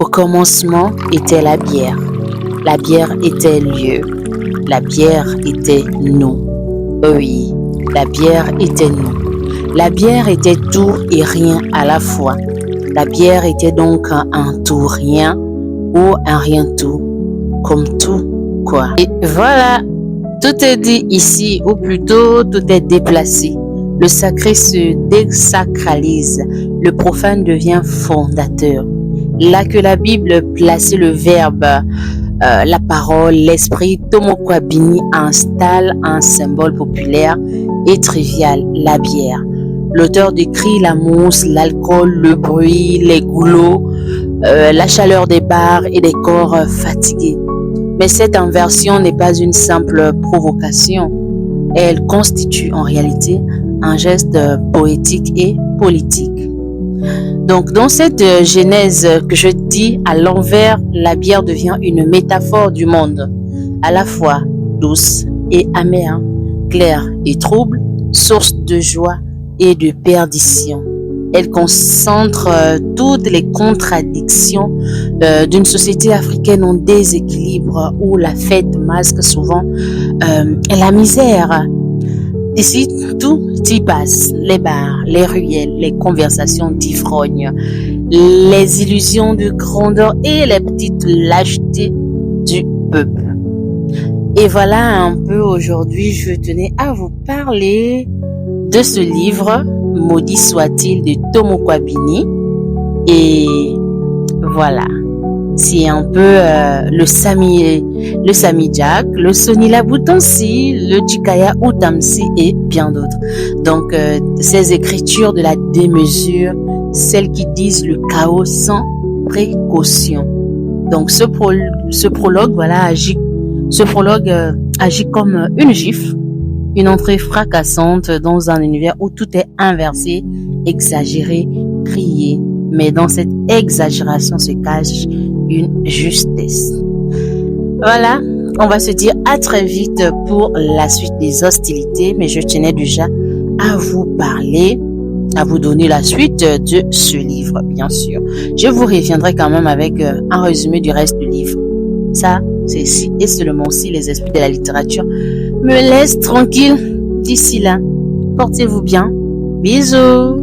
Au commencement était la bière. La bière était Dieu. La bière était nous. Oui, la bière était nous. La bière était tout et rien à la fois. La bière était donc un tout rien ou un rien tout, comme tout quoi. Et voilà, tout est dit ici, ou plutôt tout est déplacé. Le sacré se désacralise, le profane devient fondateur. Là que la Bible plaçait le verbe, la parole, l'esprit, Tomokwabini installe un symbole populaire et trivial, la bière. L'auteur décrit la mousse, l'alcool, le bruit, les goulots, la chaleur des bars et des corps fatigués. Mais cette inversion n'est pas une simple provocation. Elle constitue en réalité un geste poétique et politique. Donc, dans cette genèse que je dis à l'envers, la bière devient une métaphore du monde, à la fois douce et amère, claire et trouble, source de joie et de perdition. Elle concentre toutes les contradictions d'une société africaine en déséquilibre où la fête masque souvent la misère. Ici, tout y passe, les bars, les ruelles, les conversations d'ivrognes, les illusions de grandeur et les petites lâchetés du peuple. Et voilà un peu aujourd'hui, je tenais à vous parler de ce livre, Maudit soit-il, de Tomokwabini. Et voilà, c'est un peu le Sami Jack, le Sonila Boutansi, le Jikaya Utamsi et bien d'autres. Donc, ces écritures de la démesure, celles qui disent le chaos sans précaution. Donc, ce prologue, voilà, agit comme une gifle, une entrée fracassante dans un univers où tout est inversé, exagéré, crié. Mais dans cette exagération se cache une justesse. Voilà, on va se dire à très vite pour la suite des hostilités, mais je tenais déjà à vous parler, à vous donner la suite de ce livre, bien sûr. Je vous reviendrai quand même avec un résumé du reste du livre. Ça, c'est si et seulement si les esprits de la littérature me laissent tranquille. D'ici là, portez-vous bien. Bisous.